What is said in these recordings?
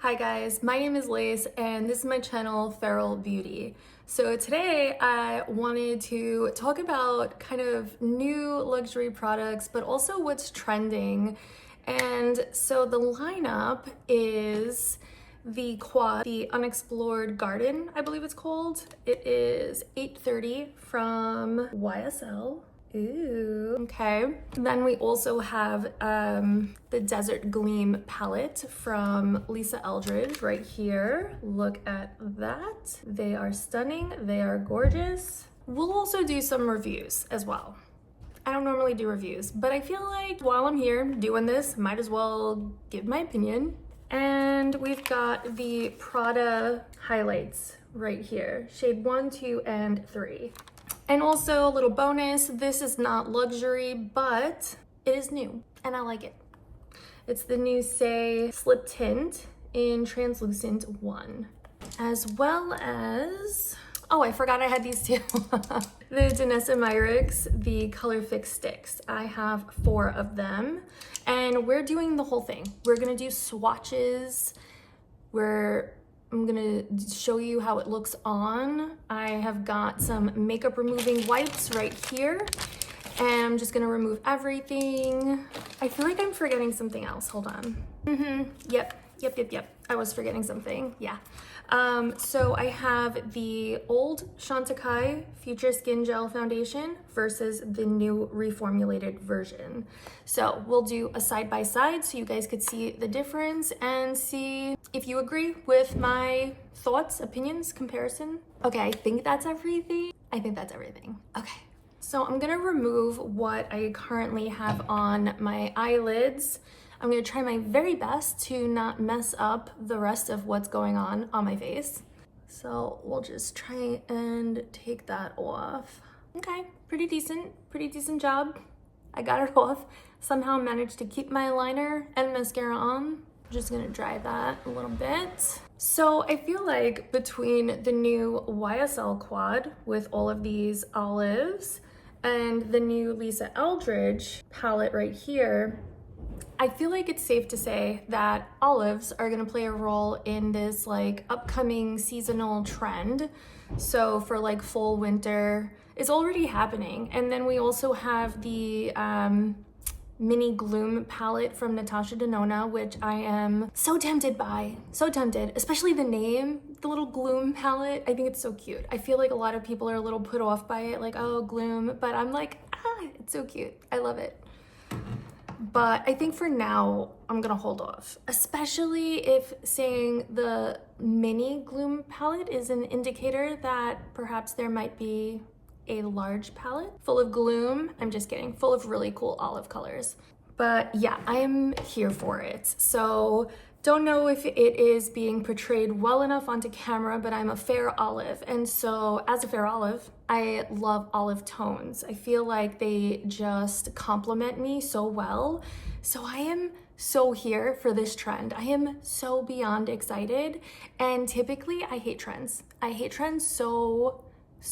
Hi guys, my name is Lace and this is my channel Feral Beauty. So today I wanted to talk about kind of new luxury products but also what's trending. And so the lineup is the quad, the Unexplored Garden, I believe it's called. It is 830 from YSL. Ooh, okay. Then we also have the Desert Gleam palette from Eldridge right here. Look at that. They are stunning. They are gorgeous. We'll also do some reviews as well. I don't normally do reviews, but I feel like while I'm here doing this, might as well give my opinion. And we've got the Prada highlights right here. Shade 1, 2, and 3. And also a little bonus, this is not luxury, but it is new and I like it. It's the new Saie Slip Tint in Translucent 1. As well as, oh, I forgot I had these two. The Danessa Myricks, the colorfix sticks. I have 4 of them and we're doing the whole thing. We're gonna do swatches. I'm gonna show you how it looks on. I have got some makeup removing wipes right here and I'm just gonna remove everything. I feel like I'm forgetting something else, hold on. Yep, I was forgetting something, yeah. So I have the old Chantecaille Future Skin Gel Foundation versus the new reformulated version. So we'll do a side by side so you guys could see the difference and see if you agree with my thoughts, opinions, comparison. Okay, I think that's everything. Okay, so I'm gonna remove what I currently have on my eyelids. I'm gonna try my very best to not mess up the rest of what's going on my face. So we'll just try and take that off. Okay, pretty decent job. I got it off. Somehow managed to keep my liner and mascara on. I'm just gonna dry that a little bit. So I feel like between the new YSL quad with all of these olives and the new Eldridge palette right here, I feel like it's safe to say that olives are gonna play a role in this like upcoming seasonal trend. So for like fall, winter, it's already happening. And then we also have the mini gloom palette from Natasha Denona, which I am so tempted by, so tempted, especially the name, the little gloom palette. I think it's so cute. I feel like a lot of people are a little put off by it, like, oh, gloom, but I'm like, it's so cute. I love it. But I think for now, I'm gonna hold off, especially if saying the mini gloom palette is an indicator that perhaps there might be a large palette full of gloom. I'm just kidding, full of really cool olive colors. But yeah, I am here for it. So don't know if it is being portrayed well enough onto camera, but I'm a fair olive. And so as a fair olive, I love olive tones. I feel like they just complement me so well. So I am so here for this trend. I am so beyond excited. And typically I hate trends. I hate trends so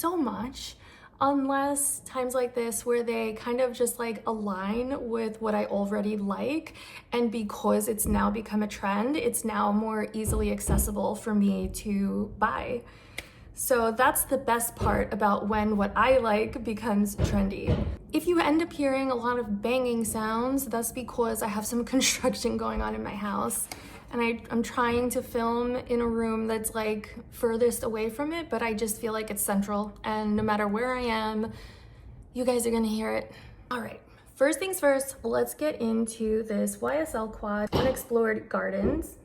much. Unless times like this where they kind of just like align with what I already like, and because it's now become a trend, it's now more easily accessible for me to buy. So that's the best part about when what I like becomes trendy. If you end up hearing a lot of banging sounds, that's because I have some construction going on in my house. And I'm trying to film in a room that's like furthest away from it, but I just feel like it's central. And no matter where I am, you guys are gonna hear it. All right, first things first, let's get into this YSL Quad Unexplored Gardens.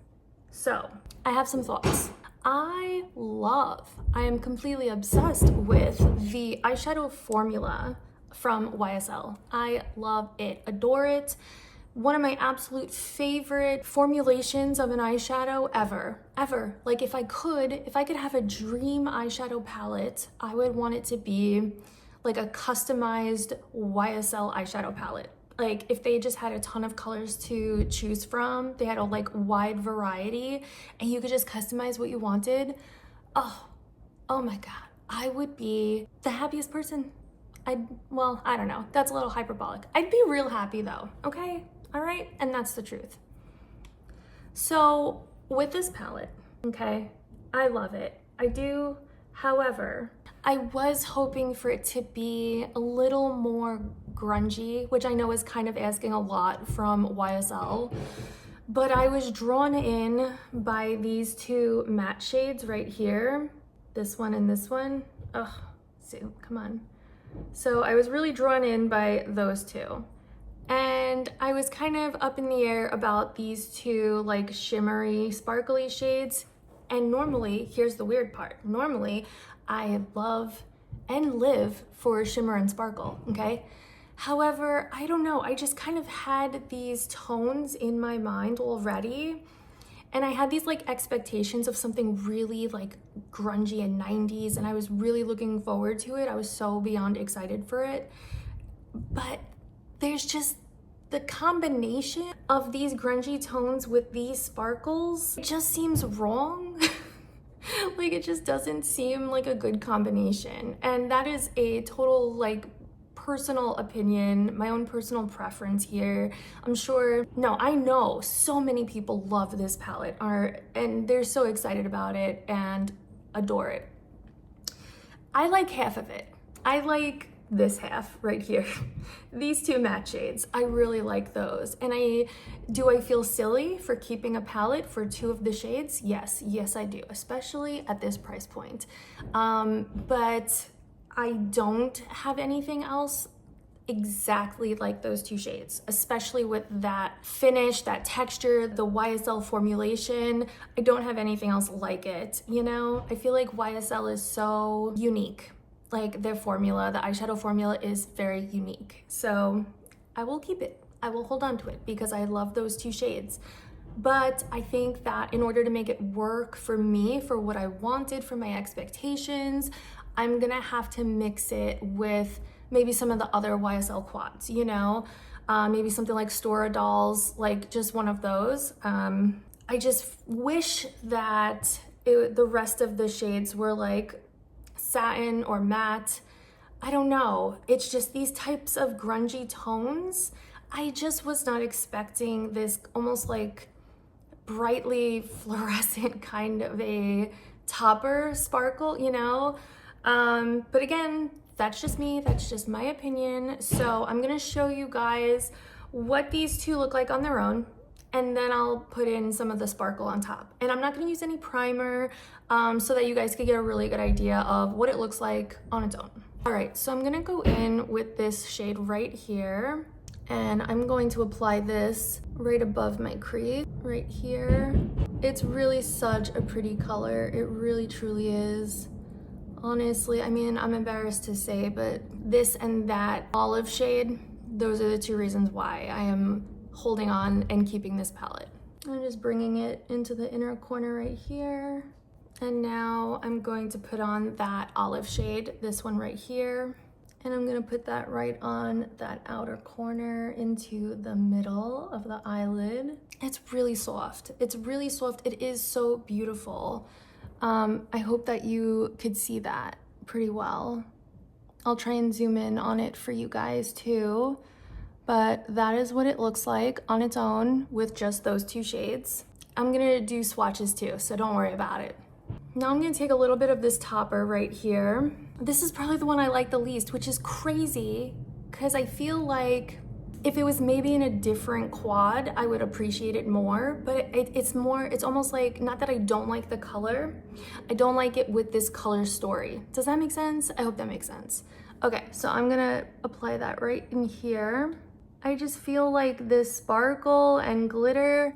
So I have some thoughts. I am completely obsessed with the eyeshadow formula from YSL. I love it, adore it. One of my absolute favorite formulations of an eyeshadow ever. Like if I could have a dream eyeshadow palette, I would want it to be like a customized YSL eyeshadow palette. Like if they just had a ton of colors to choose from, they had a like wide variety and you could just customize what you wanted. Oh my God, I would be the happiest person. Well, I don't know, that's a little hyperbolic. I'd be real happy though, okay? All right, and that's the truth. So with this palette, okay, I love it. I do. However, I was hoping for it to be a little more grungy, which I know is kind of asking a lot from YSL, but I was drawn in by these two matte shades right here, this one and this one. Ugh, Sue, come on. So I was really drawn in by those two. And I was kind of up in the air about these two like shimmery, sparkly shades. And normally, here's the weird part. Normally, I love and live for shimmer and sparkle, okay? However, I don't know, I just kind of had these tones in my mind already. And I had these like expectations of something really like grungy and 90s, and I was really looking forward to it. I was so beyond excited for it. But there's just the combination of these grungy tones with these sparkles, it just seems wrong. Like it just doesn't seem like a good combination. And that is a total like personal opinion, my own personal preference here. I'm sure, no, I know so many people love this palette and they're so excited about it and adore it. I like half of it. I like this half right here. These two matte shades, I really like those. And do I feel silly for keeping a palette for two of the shades? Yes, I do, especially at this price point. But I don't have anything else exactly like those two shades, especially with that finish, that texture, the YSL formulation. I don't have anything else like it, you know? I feel like YSL is so unique. Like their formula, the eyeshadow formula is very unique. So I will keep it. I will hold on to it because I love those two shades. But I think that in order to make it work for me, for what I wanted, for my expectations, I'm gonna have to mix it with maybe some of the other YSL quads, you know? Maybe something like Stora Dolls, like just one of those. I just wish that the rest of the shades were like satin or matte. I don't know. It's just these types of grungy tones. I just was not expecting this almost like brightly fluorescent kind of a topper sparkle, you know? But again, that's just me, that's just my opinion. So I'm gonna show you guys what these two look like on their own, and then I'll put in some of the sparkle on top. And I'm not gonna use any primer, so that you guys could get a really good idea of what it looks like on its own. All right, so I'm gonna go in with this shade right here, and I'm going to apply this right above my crease, right here. It's really such a pretty color, it really truly is. Honestly, I mean, I'm embarrassed to say, but this and that olive shade, those are the two reasons why I am holding on and keeping this palette. I'm just bringing it into the inner corner right here. And now I'm going to put on that olive shade, this one right here. And I'm gonna put that right on that outer corner into the middle of the eyelid. It's really soft. It's really soft. It is so beautiful. I hope that you could see that pretty well. I'll try and zoom in on it for you guys too, but that is what it looks like on its own with just those two shades. I'm gonna do swatches too, so don't worry about it. Now I'm gonna take a little bit of this topper right here. This is probably the one I like the least, which is crazy because I feel like if it was maybe in a different quad, I would appreciate it more, but it's almost like, not that I don't like the color, I don't like it with this color story. Does that make sense? I hope that makes sense. Okay, so I'm gonna apply that right in here. I just feel like this sparkle and glitter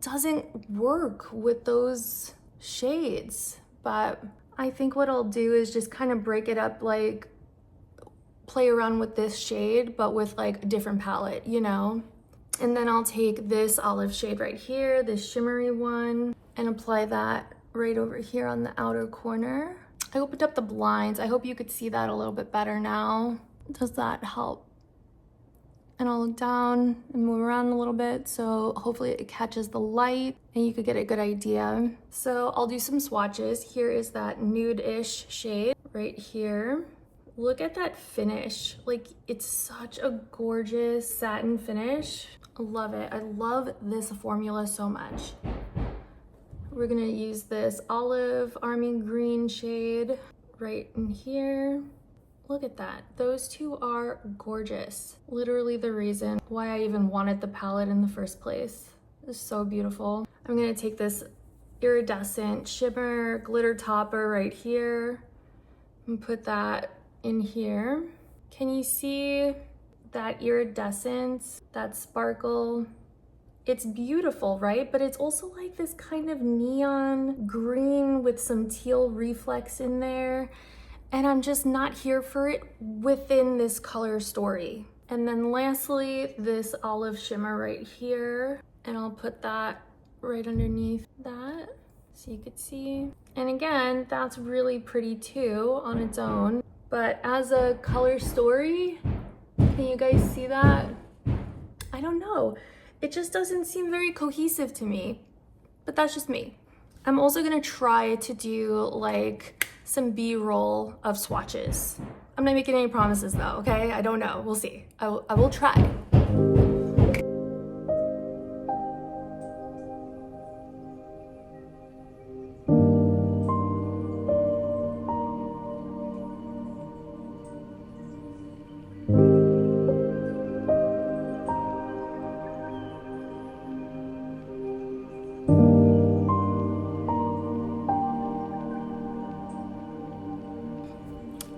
doesn't work with those shades, but I think what I'll do is just kind of break it up, like play around with this shade, but with like a different palette, you know? And then I'll take this olive shade right here, this shimmery one, and apply that right over here on the outer corner. I opened up the blinds. I hope you could see that a little bit better now. Does that help? And I'll look down and move around a little bit so hopefully it catches the light and you could get a good idea. So I'll do some swatches. Here is that nude-ish shade right here. Look at that finish. Like, it's such a gorgeous satin finish. I love it. I love this formula so much. We're gonna use this olive army green shade right in here. Look at that. Those two are gorgeous. Literally the reason why I even wanted the palette in the first place. It's so beautiful. I'm gonna take this iridescent shimmer glitter topper right here and put that in here. Can you see that iridescence, that sparkle? It's beautiful, right? But it's also like this kind of neon green with some teal reflex in there. And I'm just not here for it within this color story. And then lastly, this olive shimmer right here. And I'll put that right underneath that so you could see. And again, that's really pretty too on its own. But as a color story, can you guys see that? I don't know. It just doesn't seem very cohesive to me, but that's just me. I'm also gonna try to do like some B-roll of swatches. I'm not making any promises though, okay? I don't know, we'll see. I will try.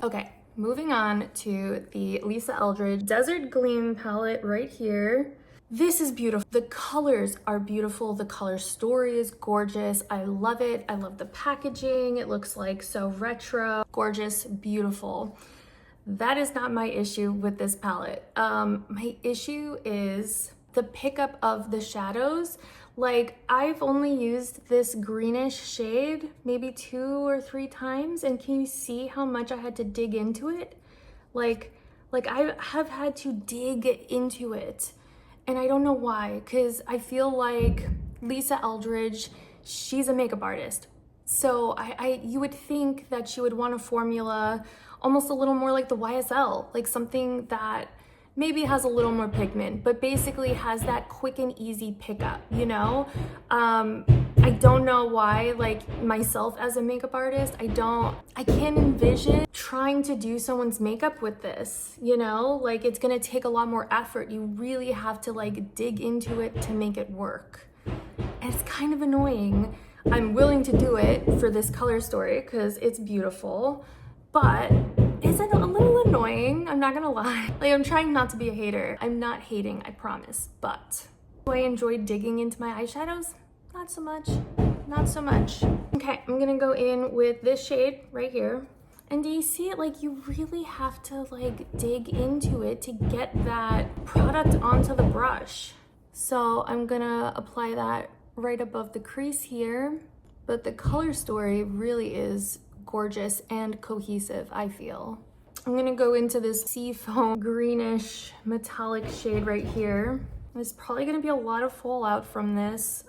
Okay, moving on to the Lisa Eldridge Desert Gleam palette right here. This is beautiful. The colors are beautiful. The color story is gorgeous. I love it. I love the packaging. It looks like so retro, gorgeous, beautiful. That is not my issue with this palette. My issue is the pickup of the shadows. Like, I've only used this greenish shade maybe 2 or 3 times, and can you see how much I had to dig into it? Like I have had to dig into it, and I don't know why, because I feel like Lisa Eldridge, she's a makeup artist. So you would think that she would want a formula almost a little more like the YSL, like something that maybe has a little more pigment, but basically has that quick and easy pickup, you know? I don't know why, like myself as a makeup artist, I can't envision trying to do someone's makeup with this, you know? Like, it's gonna take a lot more effort. You really have to like dig into it to make it work. And it's kind of annoying. I'm willing to do it for this color story because it's beautiful, but is it a little annoying? I'm not gonna lie. Like, I'm trying not to be a hater. I'm not hating, I promise. But do I enjoy digging into my eyeshadows? Not so much. Not so much. Okay, I'm gonna go in with this shade right here. And do you see it? Like, you really have to like dig into it to get that product onto the brush. So I'm gonna apply that right above the crease here. But the color story really is gorgeous and cohesive, I feel. I'm gonna go into this seafoam greenish metallic shade right here. There's probably gonna be a lot of fallout from this,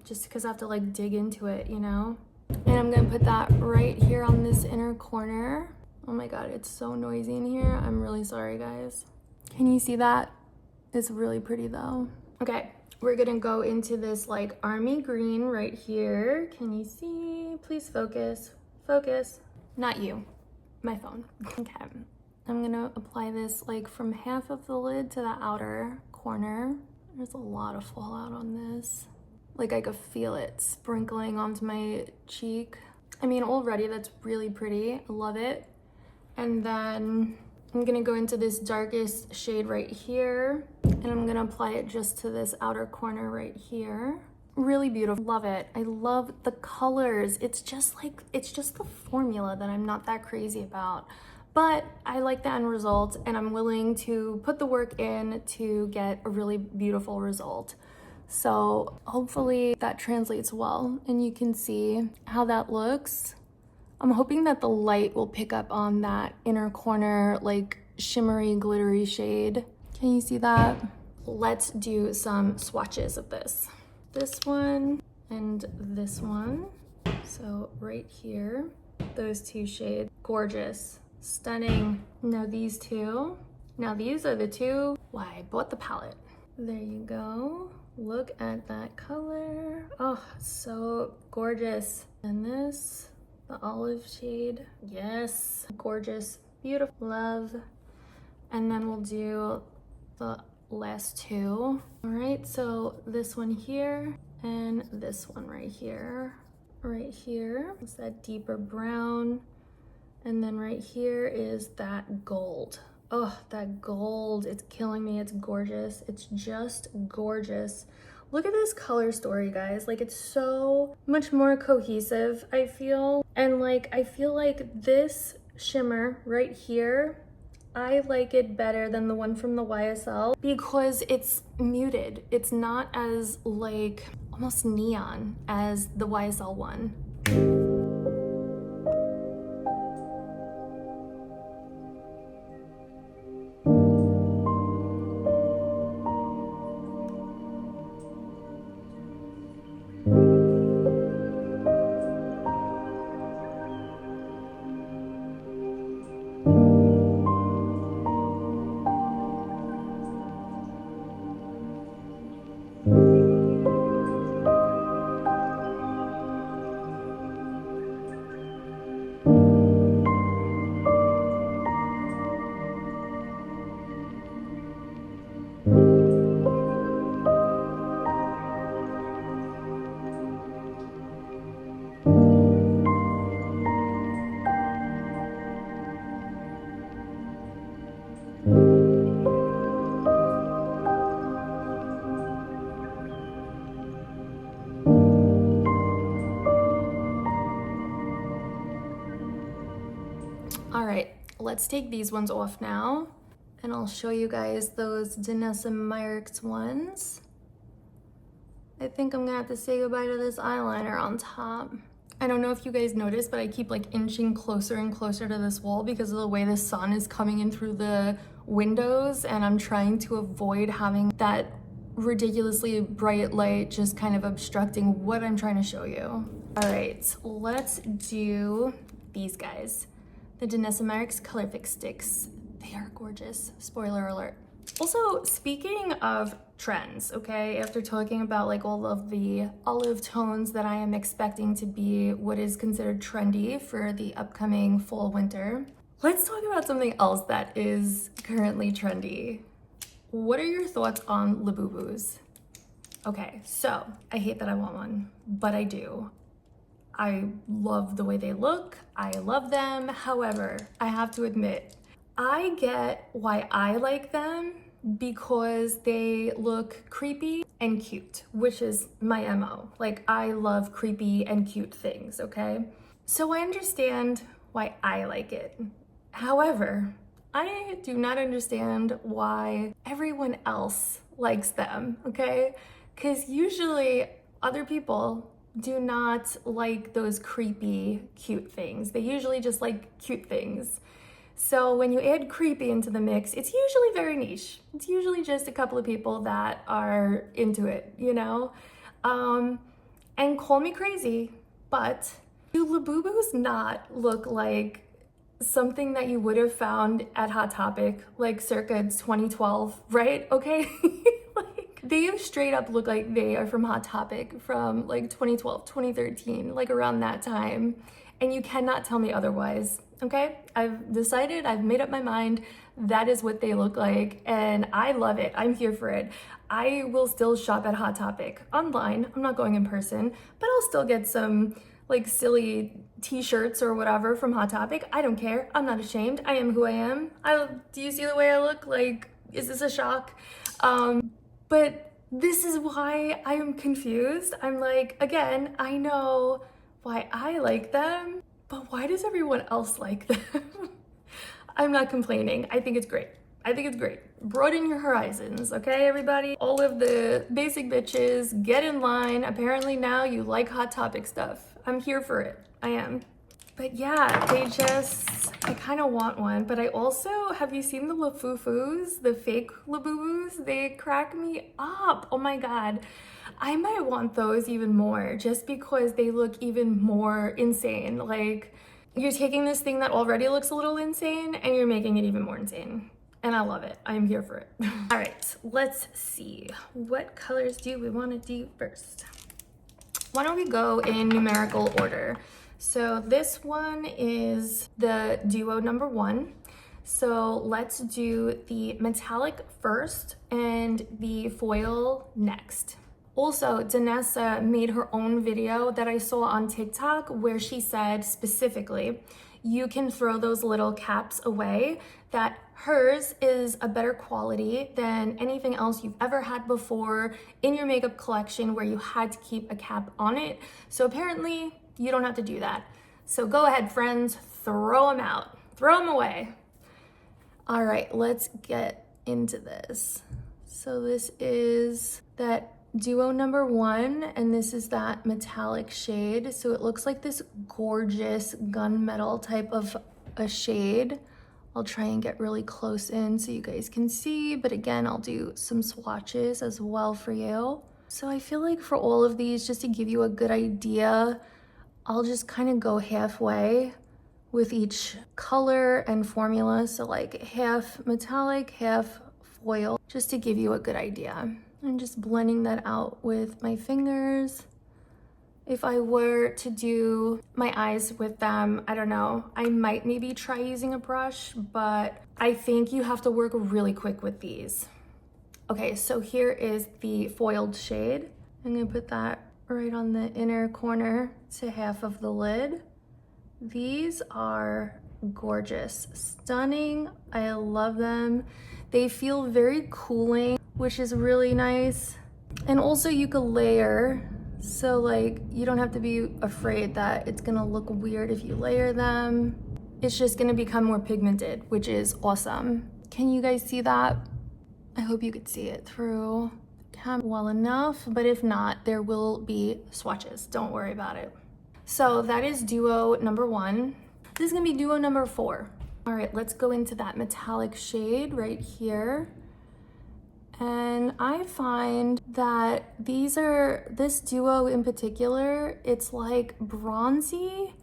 just because I have to like dig into it, you know? And I'm gonna put that right here on this inner corner. Oh my God, it's so noisy in here. I'm really sorry, guys. Can you see that? It's really pretty though. Okay, we're gonna go into this like army green right here. Can you see? Please focus. Focus. Not you, my phone. Okay, I'm gonna apply this like from half of the lid to the outer corner. There's a lot of fallout on this. Like, I could feel it sprinkling onto my cheek. I mean, already that's really pretty. I love it. And then I'm gonna go into this darkest shade right here, and I'm gonna apply it just to this outer corner right here. Really beautiful, love it. I love the colors. It's just the formula that I'm not that crazy about. But I like the end result, and I'm willing to put the work in to get a really beautiful result. So hopefully that translates well, and you can see how that looks. I'm hoping that the light will pick up on that inner corner, like shimmery, glittery shade. Can you see that? Let's do some swatches of this. This one and this one. So right here, those two shades, gorgeous, stunning. Now these two. Now these are the two why I bought the palette. There you go. Look at that color. Oh, so gorgeous. And this, the olive shade. Yes, gorgeous, beautiful, love. And then we'll do the last two. All right, so this one here and this one right here. Right here is that deeper brown. And then right here is that gold. Oh, that gold, it's killing me. It's gorgeous. It's just gorgeous. Look at this color story, guys. Like, it's so much more cohesive, I feel. And like, I feel like this shimmer right here, I like it better than the one from the YSL because it's muted. It's not as like almost neon as the YSL one. All right, let's take these ones off now, and I'll show you guys those Danessa Myricks ones. I think I'm gonna have to say goodbye to this eyeliner on top. I don't know if you guys noticed, but I keep like inching closer and closer to this wall because of the way the sun is coming in through the windows, and I'm trying to avoid having that ridiculously bright light just kind of obstructing what I'm trying to show you. All right, let's do these guys. The Danessa Myricks colorfix stix. They are gorgeous, spoiler alert. Also, speaking of trends, okay, after talking about like all of the olive tones that I am expecting to be what is considered trendy for the upcoming fall winter, let's talk about something else that is currently trendy. What are your thoughts on Labubus? Okay, so I hate that I want one, but I do. I love the way they look. I love them. However, I have to admit, I get why I like them because they look creepy and cute, which is my MO. Like, I love creepy and cute things, okay? So I understand why I like it. However, I do not understand why everyone else likes them, okay? Because usually other people do not like those creepy, cute things. They usually just like cute things. So when you add creepy into the mix, it's usually very niche. It's usually just a couple of people that are into it, you know? And call me crazy, but do Labubus not look like something that you would have found at Hot Topic, like circa 2012, right? Okay? They straight up look like they are from Hot Topic from like 2012, 2013, like around that time. And you cannot tell me otherwise, okay? I've decided, I've made up my mind, that is what they look like, and I love it. I'm here for it. I will still shop at Hot Topic online. I'm not going in person, but I'll still get some like silly t-shirts or whatever from Hot Topic. I don't care. I'm not ashamed. I am who I am. Do you see the way I look? Like, is this a shock? But this is why I am confused. I'm like, again, I know why I like them, but why does everyone else like them? I'm not complaining. I think it's great. I think it's great. Broaden your horizons, okay, everybody? All of the basic bitches, get in line. Apparently now you like Hot Topic stuff. I'm here for it. I am. But yeah, I kind of want one, but I also, have you seen the Lafufus, the fake Labubus? They crack me up. Oh my God. I might want those even more just because they look even more insane. Like, you're taking this thing that already looks a little insane and you're making it even more insane. and I love it. I'm here for it. All right, let's see. What colors do we want to do first? Why don't we go in numerical order? So this one is the duo number 1. So let's do the metallic first and the foil next. Also, Danessa made her own video that I saw on TikTok where she said specifically, you can throw those little caps away, that hers is a better quality than anything else you've ever had before in your makeup collection where you had to keep a cap on it. So apparently you don't have to do that. So go ahead, friends, throw them out, throw them away. All right, let's get into this. So this is that duo number 1, and this is that metallic shade. So it looks like this gorgeous gunmetal type of a shade. I'll try and get really close in so you guys can see, but again, I'll do some swatches as well for you. So I feel like for all of these, just to give you a good idea, I'll just kind of go halfway with each color and formula. So like half metallic, half foil, just to give you a good idea. I'm just blending that out with my fingers. If I were to do my eyes with them, I don't know, I might maybe try using a brush, but I think you have to work really quick with these. Okay, so here is the foiled shade. I'm gonna put that right on the inner corner to half of the lid. These are gorgeous, stunning. I love them. They feel very cooling, which is really nice. And also you could layer, so like you don't have to be afraid that it's gonna look weird if you layer them. It's just gonna become more pigmented, which is awesome. Can you guys see that? I hope you could see it through the camera well enough, but if not, there will be swatches. Don't worry about it. So that is duo number 1. This is gonna be duo number 4. All right, let's go into that metallic shade right here. And I find that this duo in particular, it's like bronzy,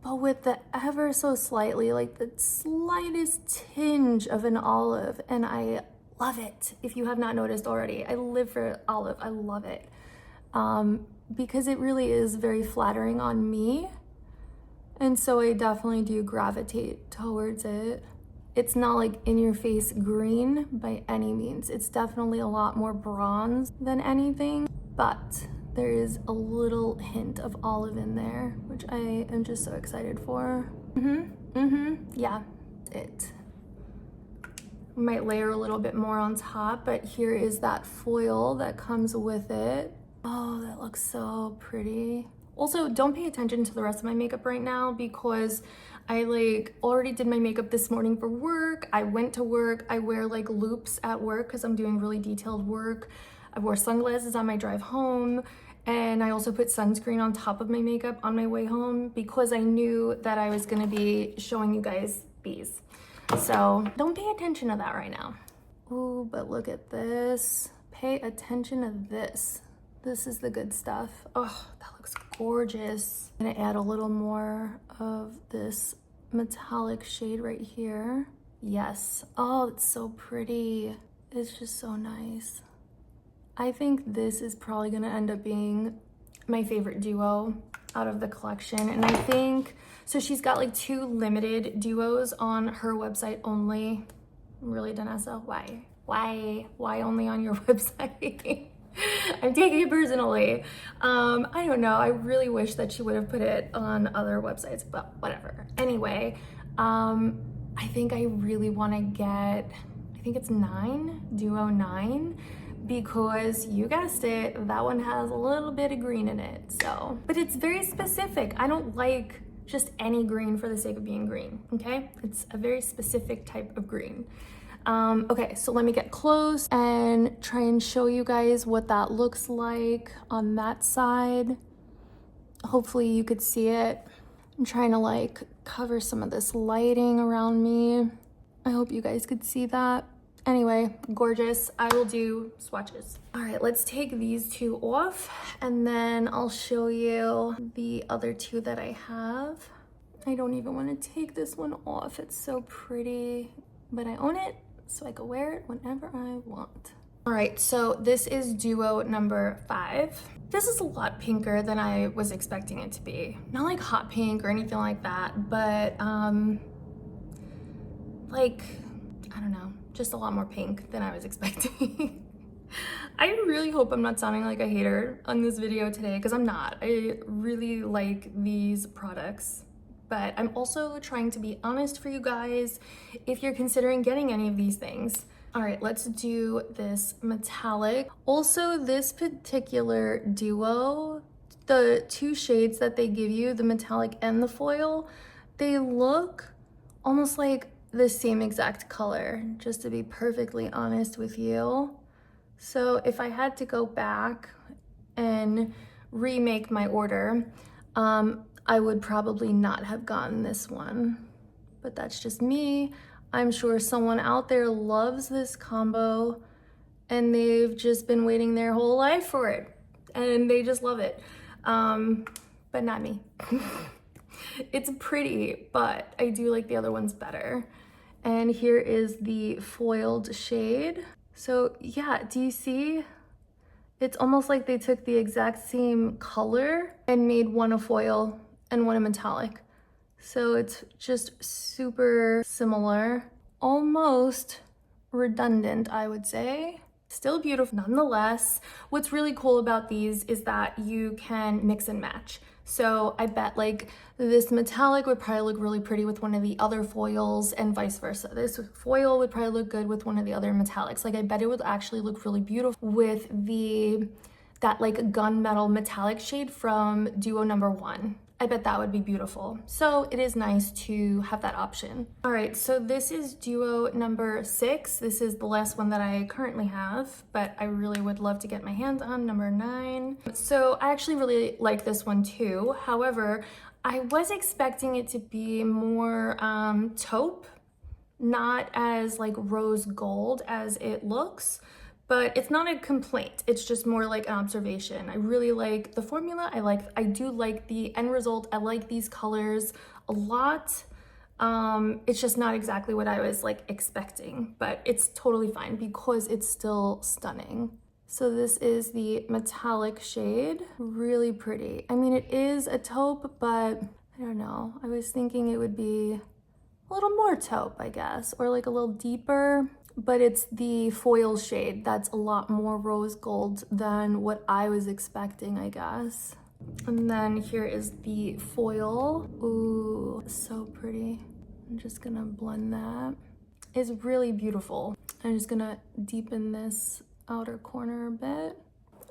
but with the ever so slightly, like the slightest tinge of an olive. And I love it. If you have not noticed already, I live for olive. I love it. Because it really is very flattering on me. And so I definitely do gravitate towards it. It's not like in your face green by any means. It's definitely a lot more bronze than anything, but there is a little hint of olive in there, which I am just so excited for. Yeah, it. I might layer a little bit more on top, but here is that foil that comes with it. Oh, that looks so pretty. Also, don't pay attention to the rest of my makeup right now because I already did my makeup this morning for work. I went to work. I wear like loops at work because I'm doing really detailed work. I wore sunglasses on my drive home, and I also put sunscreen on top of my makeup on my way home because I knew that I was gonna be showing you guys these. So don't pay attention to that right now. Ooh, but look at this. Pay attention to this. This is the good stuff. Oh, that looks gorgeous. I'm gonna add a little more of this metallic shade right here. Yes. Oh, it's so pretty. It's just so nice. I think this is probably gonna end up being my favorite duo out of the collection. And I think, so she's got like 2 limited duos on her website only. Really, Danessa? Why? Why only on your website? I'm taking it personally. I don't know. I really wish that she would have put it on other websites, but whatever. Anyway, I think I really want to get, I think it's 9, duo 9, because you guessed it, that one has a little bit of green in it. So, but it's very specific. I don't like just any green for the sake of being green, okay? It's a very specific type of green. Okay, so let me get close and try and show you guys what that looks like on that side. Hopefully you could see it. I'm trying to like cover some of this lighting around me. I hope you guys could see that. Anyway, gorgeous. I will do swatches. All right, let's take these 2 off and then I'll show you the other 2 that I have. I don't even want to take this one off. It's so pretty, but I own it. so I can wear it whenever I want. All right, so this is duo number 5. This is a lot pinker than I was expecting it to be. Not like hot pink or anything like that, but like, I don't know, just a lot more pink than I was expecting. I really hope I'm not sounding like a hater on this video today, because I'm not. I really like these products, but I'm also trying to be honest for you guys if you're considering getting any of these things. All right, let's do this metallic. Also, this particular duo, the 2 shades that they give you, the metallic and the foil, they look almost like the same exact color, just to be perfectly honest with you. So if I had to go back and remake my order, I would probably not have gotten this one, but that's just me. I'm sure someone out there loves this combo and they've just been waiting their whole life for it and they just love it, but not me. It's pretty, but I do like the other ones better. And here is the foiled shade. So yeah, do you see? It's almost like they took the exact same color and made one a foil and one a metallic. So it's just super similar, almost redundant, I would say. Still beautiful nonetheless. What's really cool about these is that you can mix and match. So I bet like this metallic would probably look really pretty with one of the other foils and vice versa. This foil would probably look good with one of the other metallics. Like I bet it would actually look really beautiful with that like gunmetal metallic shade from duo number 1. I bet that would be beautiful. So it is nice to have that option. All right, so this is duo number 6. This is the last one that I currently have, but I really would love to get my hands on number 9. So I actually really like this one too. However, I was expecting it to be more taupe, not as like rose gold as it looks. But it's not a complaint, it's just more like an observation. I really like the formula, I do like the end result, I like these colors a lot. It's just not exactly what I was like expecting, but it's totally fine because it's still stunning. So this is the metallic shade, really pretty. I mean, it is a taupe, but I don't know. I was thinking it would be a little more taupe, I guess, or like a little deeper. But it's the foil shade that's a lot more rose gold than what I was expecting, I guess. And then here is the foil. Ooh, so pretty. I'm just gonna blend that. It's really beautiful. I'm just gonna deepen this outer corner a bit.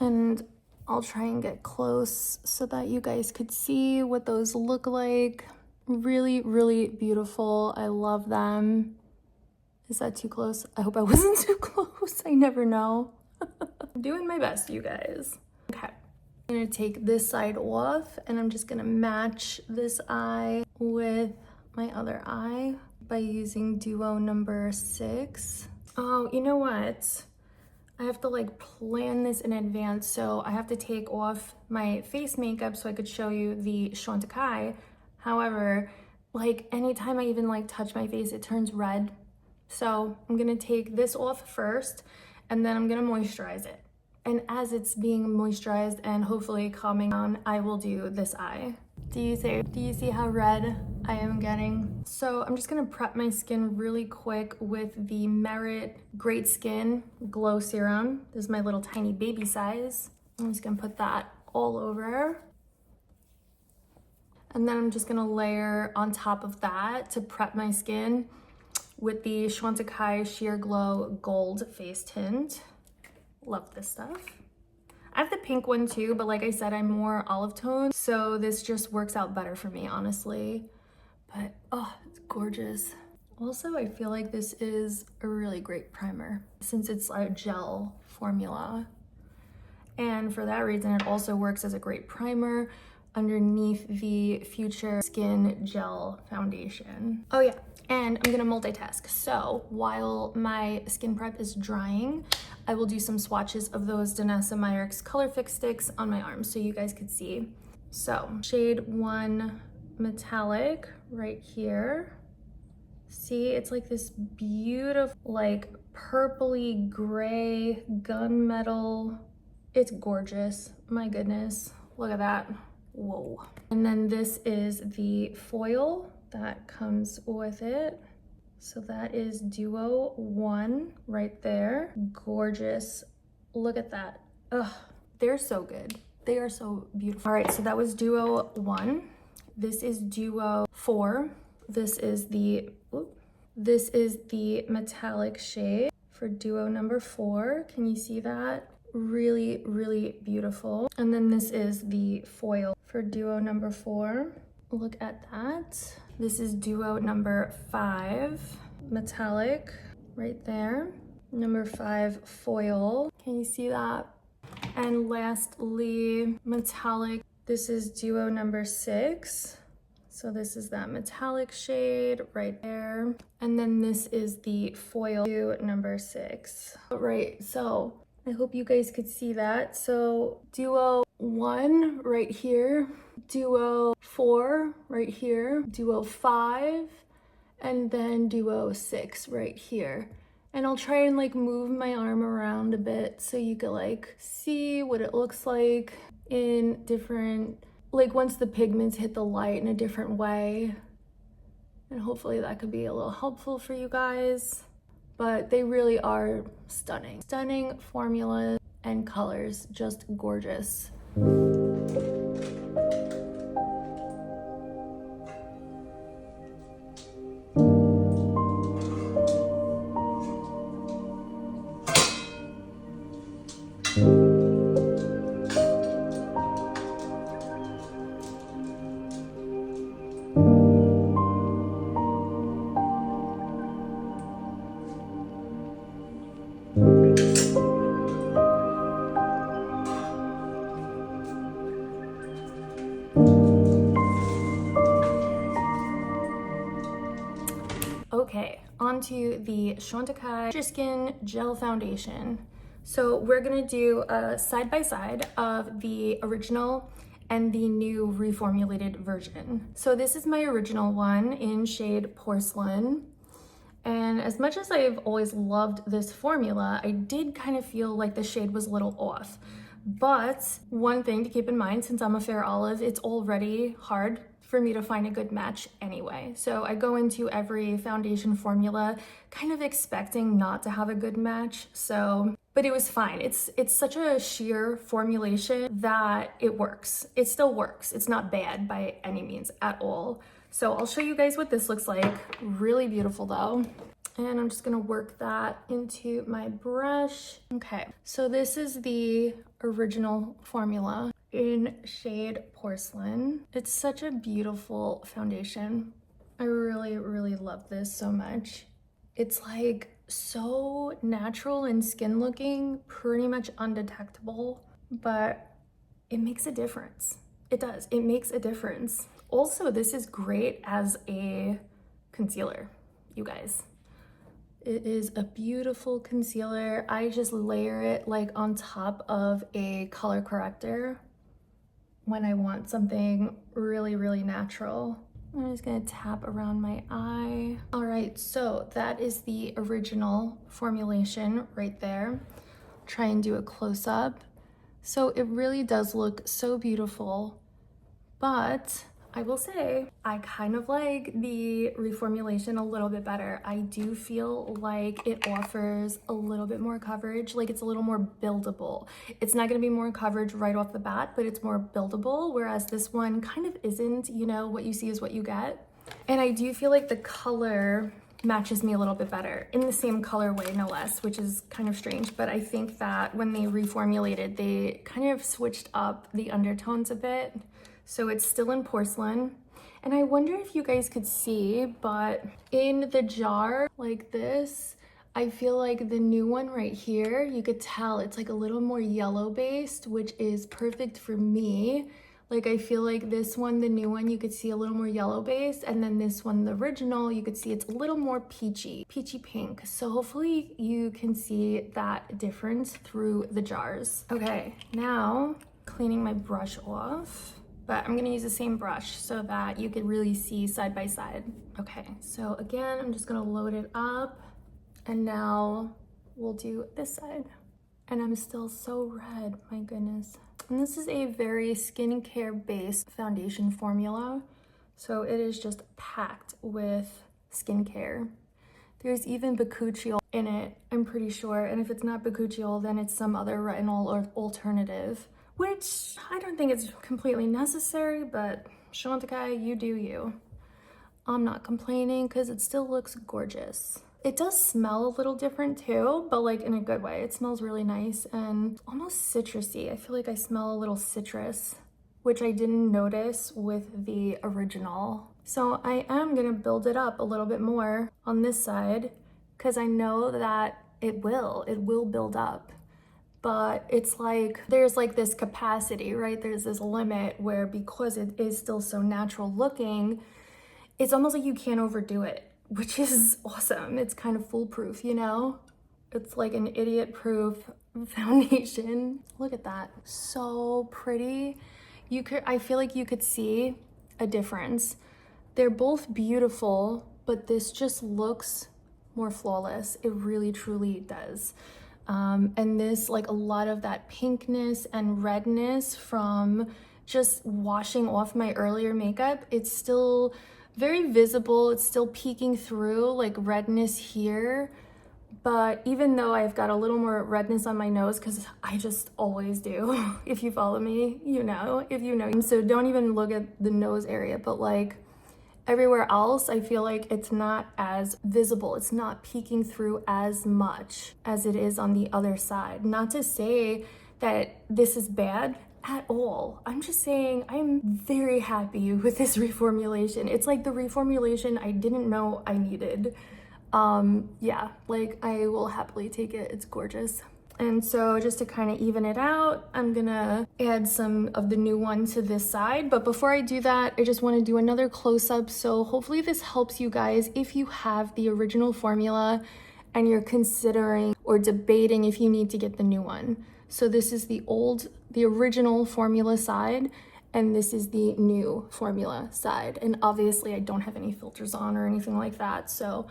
And I'll try and get close so that you guys could see what those look like. Really, really beautiful. I love them. Is that too close? I hope I wasn't too close. I never know. I'm doing my best, you guys. Okay, I'm gonna take this side off and I'm just gonna match this eye with my other eye by using duo number 6. Oh, you know what? I have to like plan this in advance, so I have to take off my face makeup so I could show you the Chantecaille. However, like anytime I even like touch my face, it turns red. So I'm gonna take this off first and then I'm gonna moisturize it. And as it's being moisturized and hopefully calming down, I will do this eye. Do you see how red I am getting? So I'm just gonna prep my skin really quick with the Merit Great Skin Glow Serum. This is my little tiny baby size. I'm just gonna put that all over. And then I'm just gonna layer on top of that to prep my skin with the Chantecaille Sheer Glow Gold Face Tint. Love this stuff. I have the pink one too, but like I said, I'm more olive tone, so this just works out better for me, honestly. But, oh, it's gorgeous. Also, I feel like this is a really great primer since it's a gel formula. And for that reason, it also works as a great primer underneath the Future Skin Gel Foundation. Oh yeah, and I'm gonna multitask. So while my skin prep is drying, I will do some swatches of those Danessa Myricks colorfix sticks on my arms so you guys could see. So shade 1 metallic right here. See, it's like this beautiful, like purpley gray gunmetal. It's gorgeous. My goodness, look at that. Whoa. And then this is the foil that comes with it. So that is Duo 1 right there. Gorgeous. Look at that. Ugh, they're so good. They are so beautiful. All right, so that was Duo 1. This is Duo 4. This is the metallic shade for Duo number 4. Can you see that? Really, really beautiful. And then this is the foil for Duo number 4. Look at that. This is Duo number 5, metallic right there. Number 5 foil. Can you see that? And lastly, metallic. This is Duo number 6. So this is that metallic shade right there. And then this is the foil Duo number 6. All right, so I hope you guys could see that. So Duo 1 right here, Duo 4 right here, Duo 5, and then Duo 6 right here. And I'll try and like move my arm around a bit so you could like see what it looks like in different, like once the pigments hit the light in a different way. And hopefully that could be a little helpful for you guys. But they really are stunning. Stunning formulas and colors, just gorgeous. Okay, onto the Chantecaille Skin Gel Foundation. So we're gonna do a side-by-side of the original and the new reformulated version. So this is my original one in shade Porcelain. And as much as I've always loved this formula, I did kind of feel like the shade was a little off. But one thing to keep in mind, since I'm a fair olive, it's already hard for me to find a good match anyway. So I go into every foundation formula kind of expecting not to have a good match. But it was fine. It's such a sheer formulation that it works. It still works. It's not bad by any means at all. So I'll show you guys what this looks like. Really beautiful though. And I'm just gonna work that into my brush. Okay, so this is the original formula in shade Porcelain. It's such a beautiful foundation. I really, really love this so much. It's like so natural and skin looking, pretty much undetectable, but it makes a difference. It does, it makes a difference. Also, this is great as a concealer, you guys. It is a beautiful concealer. I just layer it like on top of a color corrector when I want something really, really natural. I'm just gonna tap around my eye. All right, so that is the original formulation right there. Try and do a close-up. So it really does look so beautiful, but I will say I kind of like the reformulation a little bit better. I do feel like it offers a little bit more coverage, like it's a little more buildable. It's not gonna be more coverage right off the bat, but it's more buildable, whereas this one kind of isn't, you know, what you see is what you get. And I do feel like the color matches me a little bit better in the same colorway, no less, which is kind of strange. But I think that when they reformulated, they kind of switched up the undertones a bit. So it's still in Porcelain. And I wonder if you guys could see, but in the jar like this, I feel like the new one right here, you could tell it's like a little more yellow based, which is perfect for me. Like I feel like this one, the new one, you could see a little more yellow based, and then this one, the original, you could see it's a little more peachy pink. So hopefully you can see that difference through the jars. Okay, now cleaning my brush off. but I'm gonna use the same brush so that you can really see side by side. Okay, so again, I'm just gonna load it up, and now we'll do this side. And I'm still so red, my goodness. And this is a very skincare based foundation formula. So it is just packed with skincare. There's even bakuchiol in it, I'm pretty sure. And if it's not bakuchiol, then it's some other retinol or alternative, which I don't think it's completely necessary, but Chantecaille, you do you. I'm not complaining because it still looks gorgeous. It does smell a little different too, but like in a good way. It smells really nice and almost citrusy. I feel like I smell a little citrus, which I didn't notice with the original. So I am gonna build it up a little bit more on this side because I know that it will build up. But it's like, there's like this capacity, right? There's this limit where because it is still so natural looking, it's almost like you can't overdo it, which is awesome. It's kind of foolproof, you know? It's like an idiot-proof foundation. Look at that, so pretty. I feel like you could see a difference. They're both beautiful, but this just looks more flawless. It really, truly does. And this, like a lot of that pinkness and redness from just washing off my earlier makeup, it's still very visible. It's still peeking through, like redness here. But even though I've got a little more redness on my nose, because I just always do, if you follow me, you know, if you know. So don't even look at the nose area, but like everywhere else, I feel like it's not as visible. It's not peeking through as much as it is on the other side. Not to say that this is bad at all. I'm just saying I'm very happy with this reformulation. It's like the reformulation I didn't know I needed. Yeah, like I will happily take it. It's gorgeous. And so just to kind of even it out, I'm gonna add some of the new one to this side. But before I do that, I just want to do another close-up. So hopefully this helps you guys if you have the original formula and you're considering or debating if you need to get the new one. So this is the original formula side, and this is the new formula side. And obviously I don't have any filters on or anything like that. So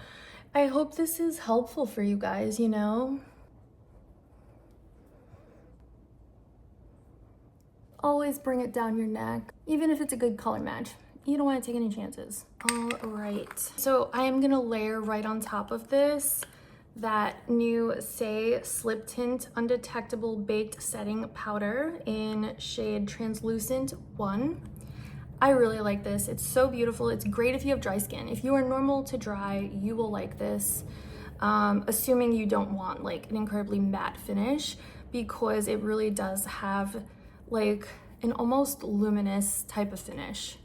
I hope this is helpful for you guys, you know? Always bring it down your neck, even if it's a good color match. You don't want to take any chances. All right, so I am gonna layer right on top of this that new Saie Slip Tint Undetectable Baked Setting Powder in shade Translucent 1. I really like this. It's so beautiful. It's great if you have dry skin. If you are normal to dry, you will like this, assuming you don't want like an incredibly matte finish, because it really does have like an almost luminous type of finish.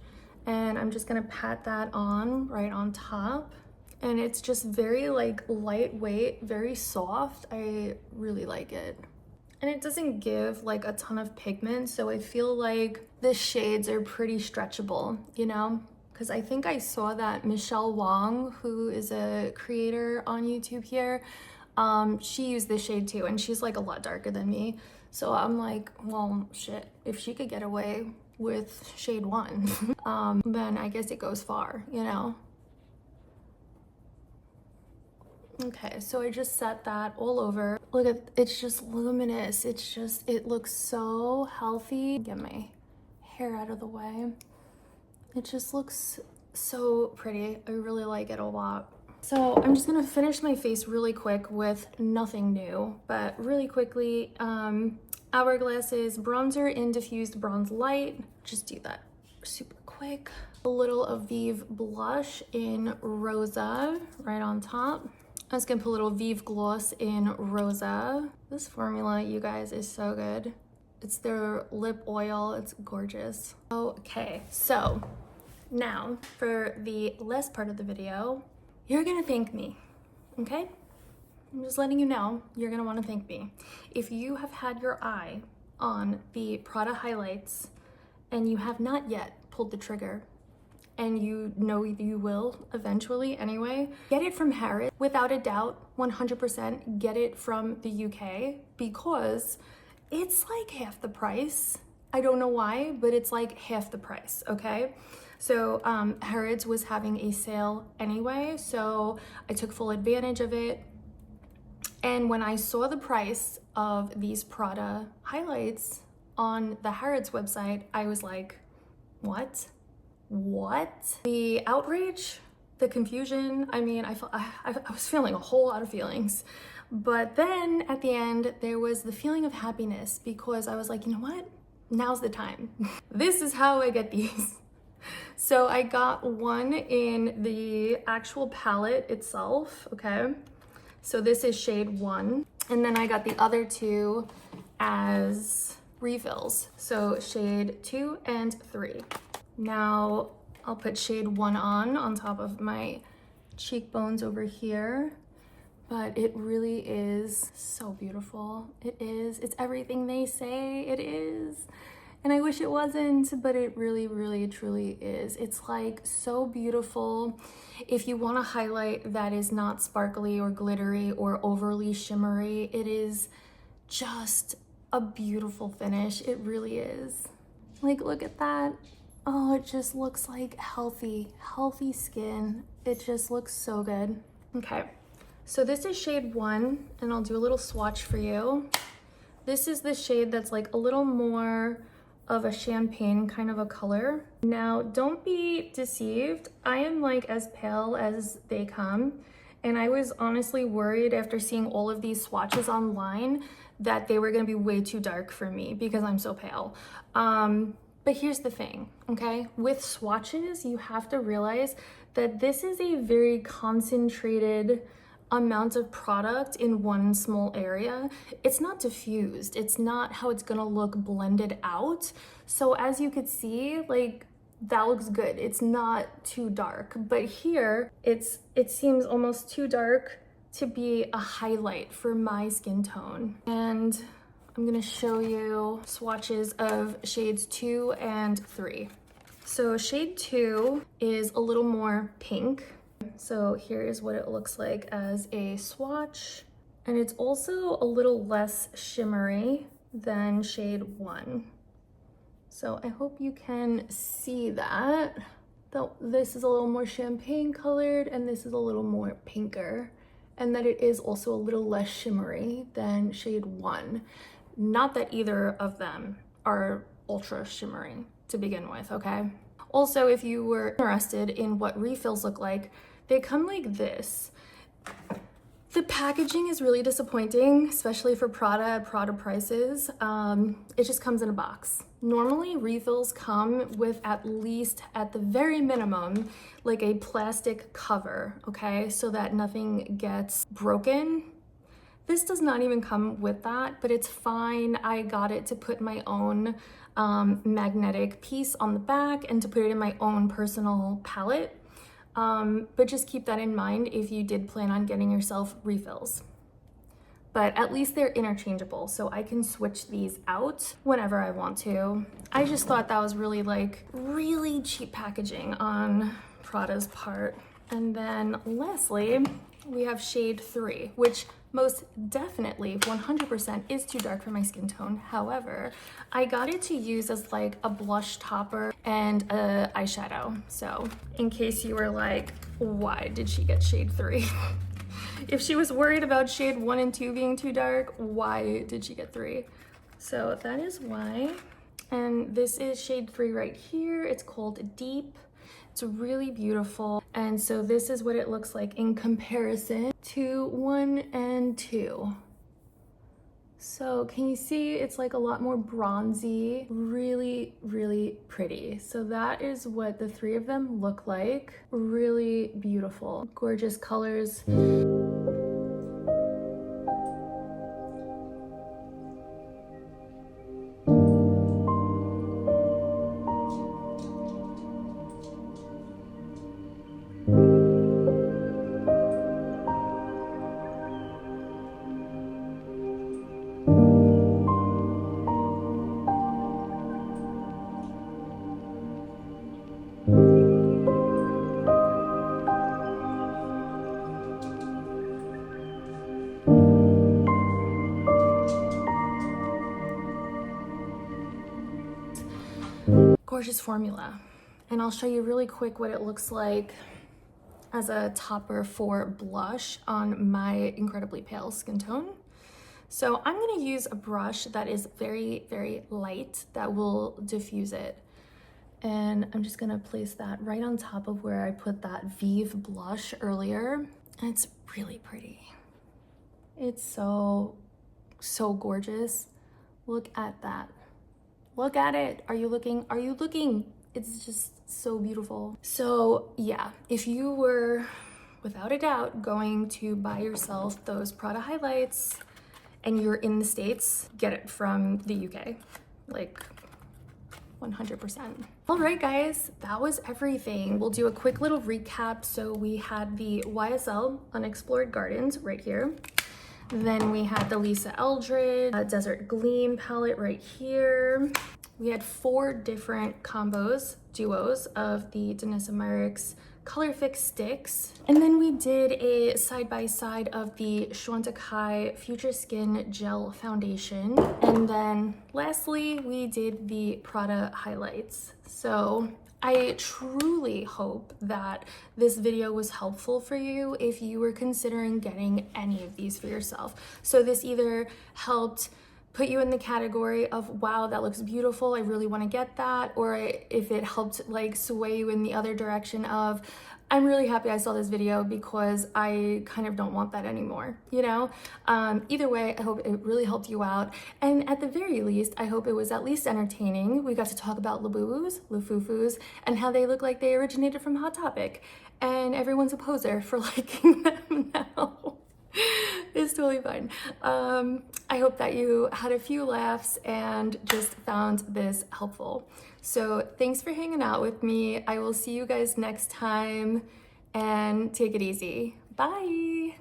And I'm just gonna pat that on right on top. And it's just very like lightweight, very soft. I really like it. And it doesn't give like a ton of pigment, so I feel like the shades are pretty stretchable, you know? Because I think I saw that Michelle Wong, who is a creator on YouTube here, she used this shade too, and she's like a lot darker than me. So I'm like, well, shit, if she could get away with shade 1, then I guess it goes far, you know? Okay, so I just set that all over. Look at, it's just luminous. It's just, it looks so healthy. Get my hair out of the way. It just looks so pretty. I really like it a lot. So I'm just gonna finish my face really quick with nothing new, but really quickly, Hourglass's bronzer in Diffused Bronze Light. Just do that super quick. A little Aviv blush in Rosa right on top. I was gonna put a little Vive gloss in Rosa. This formula, you guys, is so good. It's their lip oil, it's gorgeous. Okay, so now for the last part of the video, you're gonna thank me, okay? I'm just letting you know, you're gonna wanna thank me. If you have had your eye on the Prada highlights and you have not yet pulled the trigger, and you know you will eventually anyway, get it from Harrods. Without a doubt, 100% get it from the UK, because it's like half the price I don't know why, but it's like half the price, okay? So Harrods was having a sale anyway, so I took full advantage of it. And when I saw the price of these Prada highlights on the Harrods website, I was like, what? What? The outrage, the confusion, I mean, I was feeling a whole lot of feelings. But then at the end, there was the feeling of happiness because I was like, you know what? Now's the time. This is how I get these. So I got one in the actual palette itself, okay? So this is shade 1. And then I got the other 2 as refills. So shade 2 and 3. Now I'll put shade 1 on top of my cheekbones over here. But it really is so beautiful. It is. It's everything they say it is. And I wish it wasn't, but it really, really, truly is. It's like so beautiful. If you want a highlight that is not sparkly or glittery or overly shimmery, it is just a beautiful finish. It really is. Like, look at that. Oh, it just looks like healthy skin. It just looks so good. Okay, so this is shade 1, and I'll do a little swatch for you. This is the shade that's like a little more of a champagne kind of a color. Now, don't be deceived. I am like as pale as they come. And I was honestly worried after seeing all of these swatches online that they were gonna be way too dark for me because I'm so pale. But here's the thing, okay? With swatches, you have to realize that this is a very concentrated amount of product in one small area. It's not diffused. It's not how it's gonna look blended out. So as you could see, like, that looks good. It's not too dark. But here, it seems almost too dark to be a highlight for my skin tone. And I'm gonna show you swatches of shades 2 and 3. So shade 2 is a little more pink. So here is what it looks like as a swatch. And it's also a little less shimmery than shade 1. So I hope you can see that. Though this is a little more champagne colored and this is a little more pinker. And that it is also a little less shimmery than shade 1. Not that either of them are ultra shimmery to begin with, okay? Also, if you were interested in what refills look like, they come like this. The packaging is really disappointing, especially for Prada at Prada prices. It just comes in a box. Normally, refills come with at least, at the very minimum, like a plastic cover, okay? So that nothing gets broken. This does not even come with that, but it's fine. I got it to put my own magnetic piece on the back and to put it in my own personal palette. But just keep that in mind if you did plan on getting yourself refills. But at least they're interchangeable, so I can switch these out whenever I want to. I just thought that was really cheap packaging on Prada's part. And then lastly, we have shade 3, which most definitely 100% is too dark for my skin tone. However, I got it to use as like a blush topper and a eyeshadow. So in case you were like, why did she get shade 3? If she was worried about shade 1 and 2 being too dark, why did she get 3? So that is why. And this is shade 3 right here. It's called Deep. It's really beautiful. And so this is what it looks like in comparison to 1 and 2. So can you see it's like a lot more bronzy, really pretty. So that is what the 3 of them look like. Really beautiful, gorgeous colors. gorgeous formula. And I'll show you really quick what it looks like as a topper for blush on my incredibly pale skin tone. So I'm gonna use a brush that is very, very light that will diffuse it. And I'm just gonna place that right on top of where I put that Vive blush earlier. And it's really pretty. It's so, so gorgeous. Look at that. Look at it. Are you looking? Are you looking? It's just so beautiful. So yeah, if you were, without a doubt, going to buy yourself those Prada highlights and you're in the States, get it from the UK, like 100%. All right, guys, that was everything. We'll do a quick little recap. So we had the YSL Unexplored Gardens right here. Then we had the Lisa Eldridge Desert Gleam palette right here. We had 4 different combos, duos of the Danessa Myricks colorfix sticks. And then we did a side-by-side of the Chantecaille Future Skin Gel Foundation. And then lastly, we did the Prada highlights. So I truly hope that this video was helpful for you if you were considering getting any of these for yourself. So this either helped put you in the category of, wow, that looks beautiful, I really want to get that, or if it helped like sway you in the other direction of, I'm really happy I saw this video because I kind of don't want that anymore, you know? Either way, I hope it really helped you out. And at the very least, I hope it was at least entertaining. We got to talk about Labubus, Lufufus, and how they look like they originated from Hot Topic. And everyone's a poser for liking them now. It's totally fine. I hope that you had a few laughs and just found this helpful. So thanks for hanging out with me. I will see you guys next time and take it easy. Bye.